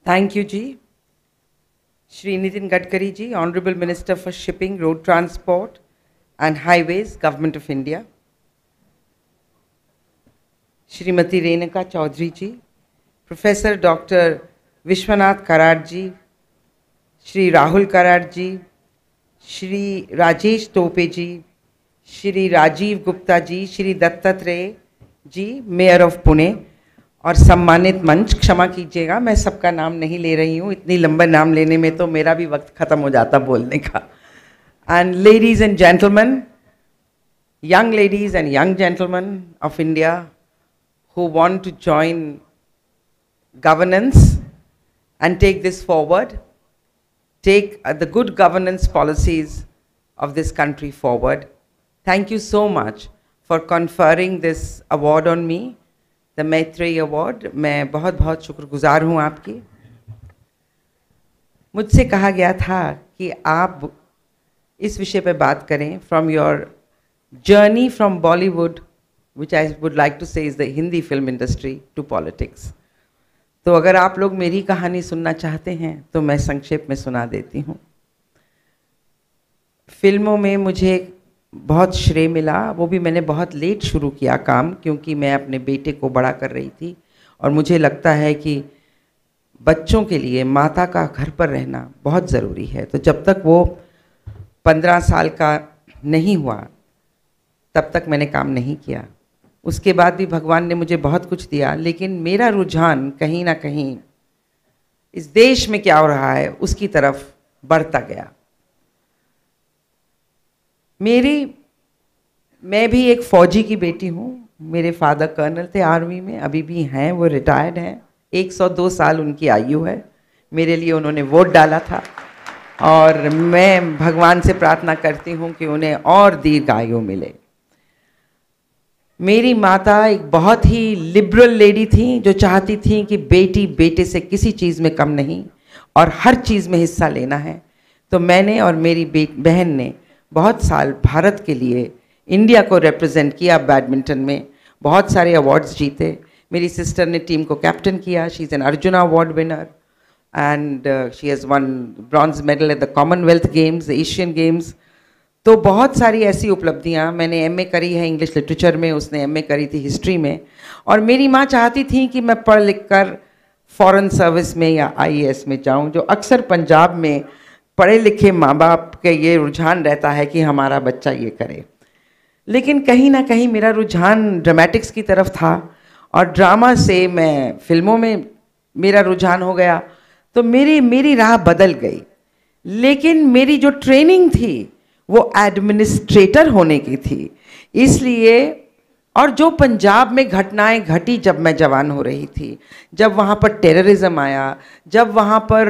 Thank you, Ji. Shri Nitin Gadkari Ji, Honorable Minister for Shipping, Road Transport and Highways, Government of India. Shrimati Renaka Chaudhary Ji, Professor Dr. Vishwanath Karad Ji, Shri Rahul Karad Ji, Shri Rajesh Tope Ji, Shri Rajiv Gupta Ji, Shri Dattatreya ji, mayor of Pune और सम्मानित मंच, क्षमा कीजिएगा मैं सबका नाम नहीं ले रही हूँ, इतनी लंबा नाम लेने में तो मेरा भी वक्त खत्म हो जाता बोलने का. And ladies and gentleman, young ladies and young gentlemen of India who want to join governance and take this forward, take the good governance policies of this country forward. Thank you so much for conferring this award on me, the Maitreyi Award. मैं बहुत बहुत शुक्रगुजार हूँ आपकी. मुझसे कहा गया था कि आप इस विषय पर बात करें, from your journey from Bollywood, which I would like to say is the Hindi film industry, to politics. तो अगर आप लोग मेरी कहानी सुनना चाहते हैं तो मैं संक्षेप में सुना देती हूँ. फिल्मों में मुझे बहुत श्रेय मिला, वो भी मैंने बहुत लेट शुरू किया काम, क्योंकि मैं अपने बेटे को बड़ा कर रही थी और मुझे लगता है कि बच्चों के लिए माता का घर पर रहना बहुत ज़रूरी है. तो जब तक वो 15 साल का नहीं हुआ तब तक मैंने काम नहीं किया. उसके बाद भी भगवान ने मुझे बहुत कुछ दिया, लेकिन मेरा रुझान कहीं ना कहीं इस देश में क्या हो रहा है उसकी तरफ बढ़ता गया. मैं भी एक फौजी की बेटी हूँ. मेरे फादर कर्नल थे आर्मी में, अभी भी हैं, वो रिटायर्ड हैं. 102 साल उनकी आयु है. मेरे लिए उन्होंने वोट डाला था और मैं भगवान से प्रार्थना करती हूँ कि उन्हें और दीर्घ आयु मिले. मेरी माता एक बहुत ही लिबरल लेडी थी, जो चाहती थी कि बेटी बेटे से किसी चीज़ में कम नहीं और हर चीज़ में हिस्सा लेना है. तो मैंने और मेरी बहन ने बहुत साल भारत के लिए, इंडिया को रिप्रेजेंट किया. बैडमिंटन में बहुत सारे अवार्ड्स जीते. मेरी सिस्टर ने टीम को कैप्टन किया. She is an arjuna award winner and she has one bronze medal at the Commonwealth games, Asian games. तो बहुत सारी ऐसी उपलब्धियाँ. मैंने एमए करी है इंग्लिश लिटरेचर में, उसने एमए करी थी हिस्ट्री में. और मेरी माँ चाहती थी कि मैं पढ़ लिख कर फॉरेन सर्विस में या आईएएस में जाऊँ, जो अक्सर पंजाब में पढ़े लिखे माँ बाप के ये रुझान रहता है कि हमारा बच्चा ये करे. लेकिन कहीं ना कहीं मेरा रुझान ड्रामेटिक्स की तरफ था और ड्रामा से मैं फिल्मों में मेरा रुझान हो गया. तो मेरी राह बदल गई. लेकिन मेरी जो ट्रेनिंग थी वो एडमिनिस्ट्रेटर होने की थी. इसलिए, और जो पंजाब में घटनाएं घटी जब मैं जवान हो रही थी, जब वहाँ पर टेररिज्म आया, जब वहाँ पर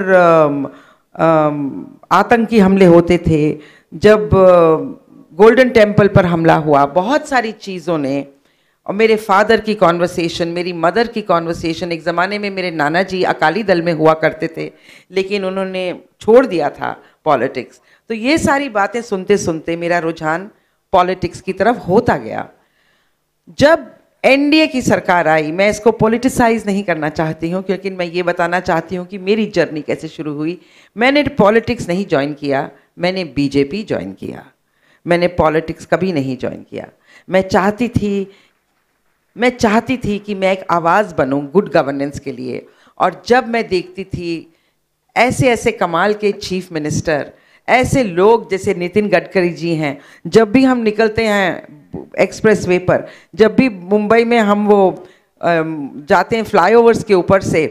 आतंकी हमले होते थे, जब गोल्डन टेम्पल पर हमला हुआ, बहुत सारी चीज़ों ने, और मेरे फादर की कॉन्वर्सेशन, मेरी मदर की कॉन्वर्सेशन. एक ज़माने में मेरे नाना जी अकाली दल में हुआ करते थे, लेकिन उन्होंने छोड़ दिया था पॉलिटिक्स. तो ये सारी बातें सुनते सुनते मेरा रुझान पॉलिटिक्स की तरफ होता गया. जब एनडीए की सरकार आई, मैं इसको पॉलिटिसाइज नहीं करना चाहती हूँ, क्योंकि मैं ये बताना चाहती हूँ कि मेरी जर्नी कैसे शुरू हुई. मैंने पॉलिटिक्स नहीं ज्वाइन किया, मैंने बीजेपी ज्वाइन किया. मैंने पॉलिटिक्स कभी नहीं ज्वाइन किया. मैं चाहती थी कि मैं एक आवाज़ बनूं गुड गवर्नेंस के लिए. और जब मैं देखती थी ऐसे ऐसे कमाल के चीफ मिनिस्टर, ऐसे लोग जैसे नितिन गडकरी जी हैं, जब भी हम निकलते हैं एक्सप्रेस वे पर, जब भी मुंबई में हम वो जाते हैं फ्लाईओवर्स के ऊपर से,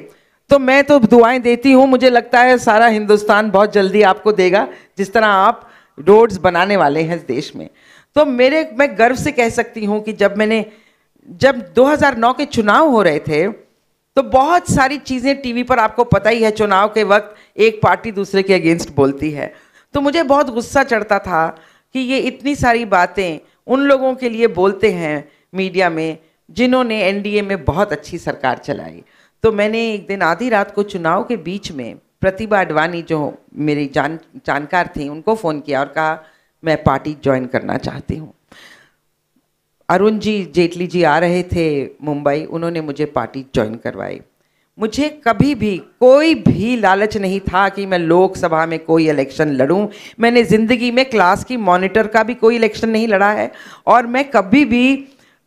तो मैं तो दुआएं देती हूँ. मुझे लगता है सारा हिंदुस्तान बहुत जल्दी आपको देगा, जिस तरह आप रोड्स बनाने वाले हैं इस देश में. तो मैं गर्व से कह सकती हूँ कि जब 2009 के चुनाव हो रहे थे, तो बहुत सारी चीज़ें टीवी पर, आपको पता ही है चुनाव के वक्त एक पार्टी दूसरे के अगेंस्ट बोलती है. तो मुझे बहुत गुस्सा चढ़ता था कि ये इतनी सारी बातें उन लोगों के लिए बोलते हैं मीडिया में जिन्होंने एनडीए में बहुत अच्छी सरकार चलाई. तो मैंने एक दिन आधी रात को चुनाव के बीच में प्रतिभा अडवाणी, जो मेरी जानकार थी, उनको फ़ोन किया और कहा मैं पार्टी ज्वाइन करना चाहती हूँ. अरुण जी जेटली जी आ रहे थे मुंबई, उन्होंने मुझे पार्टी ज्वाइन करवाई. मुझे कभी भी कोई भी लालच नहीं था कि मैं लोकसभा में कोई इलेक्शन लड़ूं। मैंने ज़िंदगी में क्लास की मॉनिटर का भी कोई इलेक्शन नहीं लड़ा है, और मैं कभी भी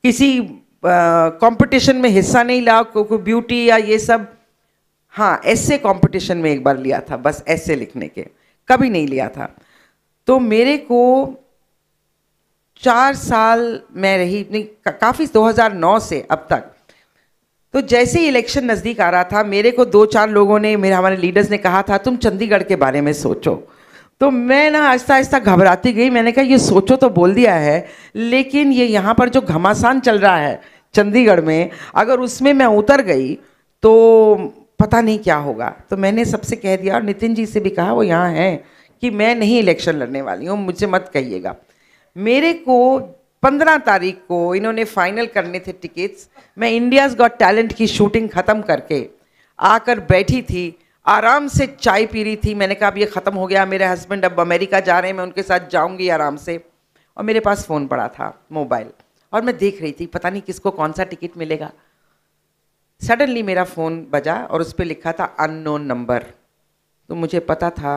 किसी कंपटीशन में हिस्सा नहीं लिया, कोई ब्यूटी या ये सब। हाँ, ऐसे कंपटीशन में एक बार लिया था, बस ऐसे लिखने के, कभी नहीं लिया था। तो मेरे को 4 साल मैं रही, नहीं काफ़ी, 2009 से अब तक। तो जैसे ही इलेक्शन नज़दीक आ रहा था, मेरे को 2-4 लोगों ने, हमारे लीडर्स ने कहा था तुम चंडीगढ़ के बारे में सोचो। तो मैं ना आहिस्ता आहिस्ता घबराती गई। मैंने कहा ये सोचो तो बोल दिया है, लेकिन ये यहाँ पर जो घमासान चल रहा है चंडीगढ़ में, अगर उसमें मैं उतर गई तो पता नहीं क्या होगा। तो मैंने सबसे कह दिया, और नितिन जी से भी कहा, वो यहाँ हैं, कि मैं नहीं इलेक्शन लड़ने वाली हूँ, मुझसे मत कहिएगा। मेरे को 15 तारीख को इन्होंने फाइनल करने थे टिकट्स। मैं इंडियाज़ गॉट टैलेंट की शूटिंग ख़त्म करके आकर बैठी थी, आराम से चाय पी रही थी। मैंने कहा अब ये ख़त्म हो गया, मेरे हस्बैंड अब अमेरिका जा रहे हैं, मैं उनके साथ जाऊंगी आराम से। और मेरे पास फ़ोन पड़ा था, मोबाइल, और मैं देख रही थी पता नहीं किसको कौन सा टिकट मिलेगा। सडनली मेरा फ़ोन बजा और उस पर लिखा था अननोन नंबर। तो मुझे पता था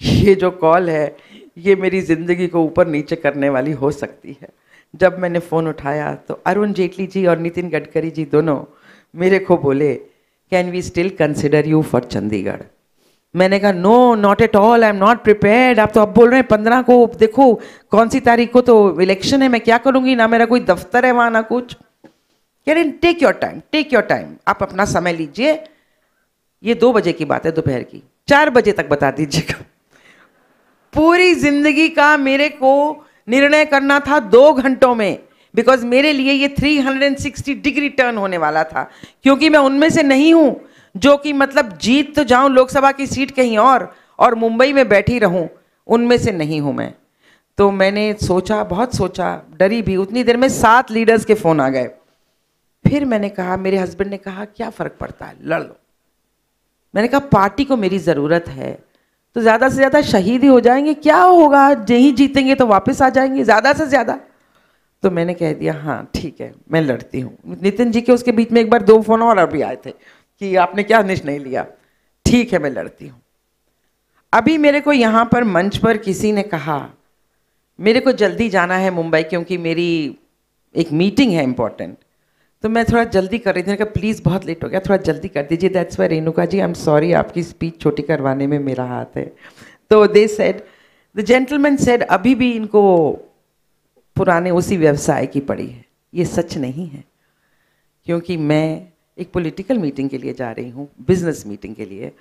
ये जो कॉल है ये मेरी ज़िंदगी को ऊपर नीचे करने वाली हो सकती है। जब मैंने फ़ोन उठाया तो अरुण जेटली जी और नितिन गडकरी जी दोनों मेरे को बोले, can we still consider you for Chandigarh. मैंने कहा no, not at all, I am not prepared. आप तो अब बोल रहे हैं 15 को, देखो कौन सी तारीख को तो इलेक्शन है, मैं क्या करूँगी, ना मेरा कोई दफ्तर है वहाँ ना कुछ। कह रहे take your time, take your time, आप अपना समय लीजिए। ये 2 बजे की बात है दोपहर की, 4 बजे तक बता दीजिएगा। पूरी जिंदगी का मेरे को निर्णय करना था 2 घंटों में, बिकॉज मेरे लिए ये 360 डिग्री टर्न होने वाला था। क्योंकि मैं उनमें से नहीं हूं जो कि मतलब जीत तो जाऊं लोकसभा की सीट कहीं और मुंबई में बैठी रहूं, उनमें से नहीं हूं मैं। तो मैंने सोचा, बहुत सोचा, डरी भी। उतनी देर में 7 लीडर्स के फ़ोन आ गए। फिर मैंने कहा, मेरे हस्बैंड ने कहा क्या फ़र्क पड़ता है, लड़ लो। मैंने कहा पार्टी को मेरी ज़रूरत है, तो ज़्यादा से ज़्यादा शहीद ही हो जाएंगे, क्या होगा, यही जीतेंगे तो वापस आ जाएंगे ज़्यादा से ज़्यादा। तो मैंने कह दिया हाँ ठीक है मैं लड़ती हूँ। नितिन जी के उसके बीच में एक बार 2 फोन और भी आए थे कि आपने क्या निर्णय लिया। ठीक है मैं लड़ती हूँ। अभी मेरे को यहाँ पर मंच पर किसी ने कहा मेरे को जल्दी जाना है मुंबई क्योंकि मेरी एक मीटिंग है इम्पोर्टेंट, तो मैं थोड़ा जल्दी कर रही थी। कहा प्लीज़ बहुत लेट हो गया, थोड़ा जल्दी कर दीजिए। That's why Renuka ji I am sorry, आपकी स्पीच छोटी करवाने में मेरा हाथ है। तो they said, the gentleman said, अभी भी इनको पुराने उसी व्यवसाय की पड़ी है। ये सच नहीं है, क्योंकि मैं एक पॉलिटिकल मीटिंग के लिए जा रही हूँ, बिजनेस मीटिंग के लिए,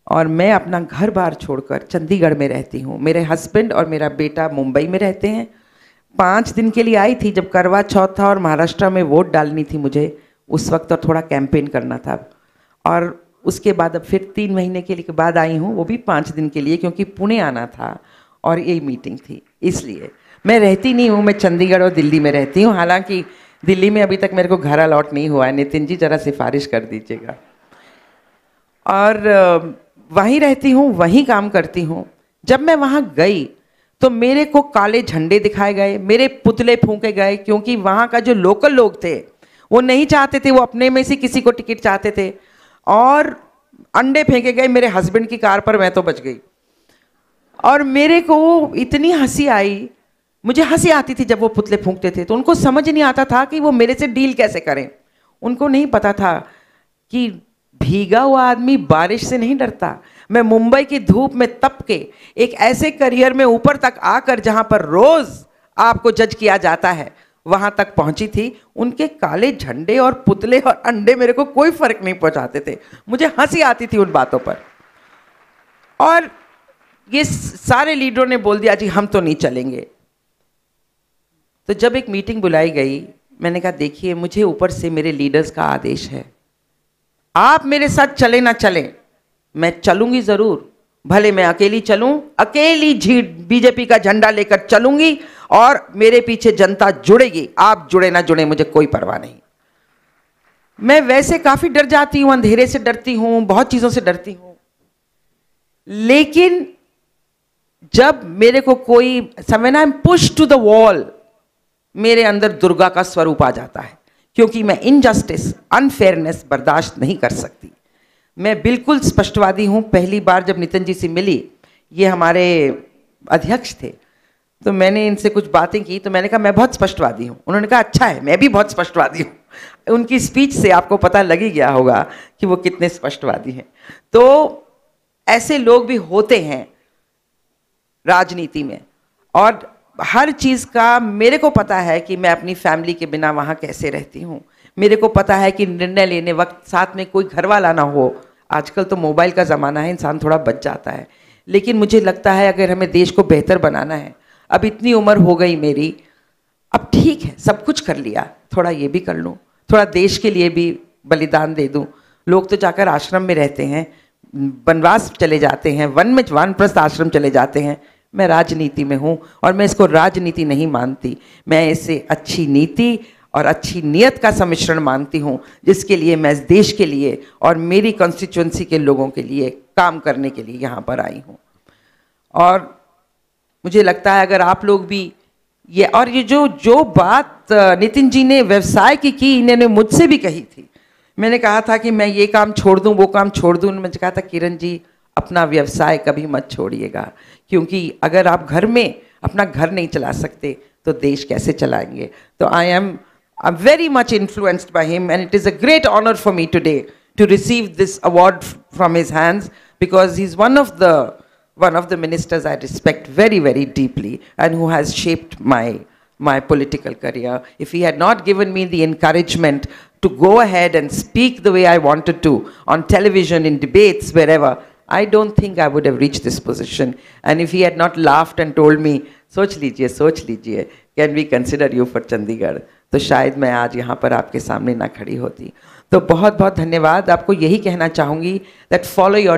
और मैं अपना घर बार छोड़कर चंडीगढ़ में रहती हूँ। मेरे हस्बैंड और मेरा बेटा मुंबई में रहते हैं। 5 दिन के लिए आई थी जब करवा चौथ था और महाराष्ट्र में वोट डालनी थी मुझे उस वक्त, और थोड़ा कैंपेन करना था। और उसके बाद अब फिर 3 महीने के लिए बाद आई हूँ, वो भी 5 दिन के लिए, क्योंकि पुणे आना था और यही मीटिंग थी। इसलिए मैं रहती नहीं हूँ, मैं चंडीगढ़ और दिल्ली में रहती हूँ। हालांकि दिल्ली में अभी तक मेरे को घर अलॉट नहीं हुआ है। नितिन जी ज़रा सिफारिश कर दीजिएगा। और वहीं रहती हूँ, वहीं काम करती हूँ। जब मैं वहाँ गई तो मेरे को काले झंडे दिखाए गए, मेरे पुतले फूंके गए, क्योंकि वहाँ का जो लोकल लोग थे वो नहीं चाहते थे, वो अपने में से किसी को टिकट चाहते थे। और अंडे फेंके गए मेरे हस्बैंड की कार पर, मैं तो बच गई। और मेरे को इतनी हंसी आई, मुझे हंसी आती थी जब वो पुतले फूंकते थे, तो उनको समझ नहीं आता था कि वो मेरे से डील कैसे करें। उनको नहीं पता था कि भीगा हुआ आदमी बारिश से नहीं डरता। मैं मुंबई की धूप में तप के एक ऐसे करियर में ऊपर तक आकर, जहां पर रोज आपको जज किया जाता है, वहां तक पहुंची थी। उनके काले झंडे और पुतले और अंडे मेरे को कोई फर्क नहीं पहुंचाते थे, मुझे हंसी आती थी उन बातों पर। और ये सारे लीडरों ने बोल दिया जी हम तो नहीं चलेंगे। तो जब एक मीटिंग बुलाई गई, मैंने कहा देखिए मुझे ऊपर से मेरे लीडर्स का आदेश है, आप मेरे साथ चले ना चले, मैं चलूंगी जरूर। भले मैं अकेली चलूं, अकेली बीजेपी का झंडा लेकर चलूंगी, और मेरे पीछे जनता जुड़ेगी, आप जुड़े ना जुड़े मुझे कोई परवाह नहीं। मैं वैसे काफी डर जाती हूं, अंधेरे से डरती हूं, बहुत चीजों से डरती हूं, लेकिन जब मेरे को कोई समय ना पुश टू द वॉल, मेरे अंदर दुर्गा का स्वरूप आ जाता है। क्योंकि मैं इनजस्टिस, अनफेयरनेस बर्दाश्त नहीं कर सकती। मैं बिल्कुल स्पष्टवादी हूँ। पहली बार जब नितिन जी से मिली, ये हमारे अध्यक्ष थे, तो मैंने इनसे कुछ बातें की, तो मैंने कहा मैं बहुत स्पष्टवादी हूँ। उन्होंने कहा अच्छा है, मैं भी बहुत स्पष्टवादी हूँ। उनकी स्पीच से आपको पता लग ही गया होगा कि वो कितने स्पष्टवादी हैं। तो ऐसे लोग भी होते हैं राजनीति में, और हर चीज़ का मेरे को पता है कि मैं अपनी फैमिली के बिना वहाँ कैसे रहती हूँ। मेरे को पता है कि निर्णय लेने वक्त साथ में कोई घर वाला ना हो। आजकल तो मोबाइल का ज़माना है, इंसान थोड़ा बच जाता है, लेकिन मुझे लगता है अगर हमें देश को बेहतर बनाना है, अब इतनी उम्र हो गई मेरी, अब ठीक है सब कुछ कर लिया, थोड़ा ये भी कर लूँ, थोड़ा देश के लिए भी बलिदान दे दूँ। लोग तो जाकर आश्रम में रहते हैं, वनवास चले जाते हैं, वन में वानप्रस्थ आश्रम चले जाते हैं। मैं राजनीति में हूँ और मैं इसको राजनीति नहीं मानती, मैं इसे अच्छी नीति और अच्छी नियत का सम्मिश्रण मानती हूँ, जिसके लिए मैं इस देश के लिए और मेरी कॉन्स्टिट्यूंसी के लोगों के लिए काम करने के लिए यहाँ पर आई हूँ। और मुझे लगता है अगर आप लोग भी ये जो बात नितिन जी ने व्यवसाय की इन्होंने मुझसे भी कही थी। मैंने कहा था कि मैं ये काम छोड़ दूँ, वो काम छोड़ दूँ। मैंने कहा था किरण जी अपना व्यवसाय कभी मत छोड़िएगा, क्योंकि अगर आप घर में अपना घर नहीं चला सकते तो देश कैसे चलाएंगे। तो I'm very much influenced by him, and it is a great honor for me today to receive this award from his hands, because he's one of the ministers I respect very, very deeply and who has shaped my political career. If he had not given me the encouragement to go ahead and speak the way I wanted to on television, in debates, wherever, I don't think I would have reached this position. And if he had not laughed and told me, सोच लीजिए, can we consider you for Chandigarh, तो शायद मैं आज यहाँ पर आपके सामने ना खड़ी होती। तो बहुत बहुत धन्यवाद। आपको यही कहना चाहूँगी that follow your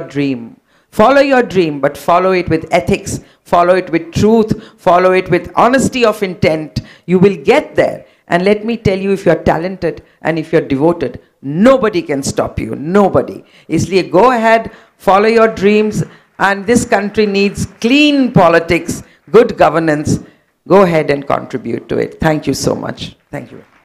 dream, but follow it with ethics, follow it with truth, follow it with honesty of intent. You will get there. And let me tell you, if you're talented and if you're devoted, nobody can stop you, nobody. इसलिए go ahead, follow your dreams, and this country needs clean politics, good governance. Go ahead and contribute to it. Thank you so much. Thank you.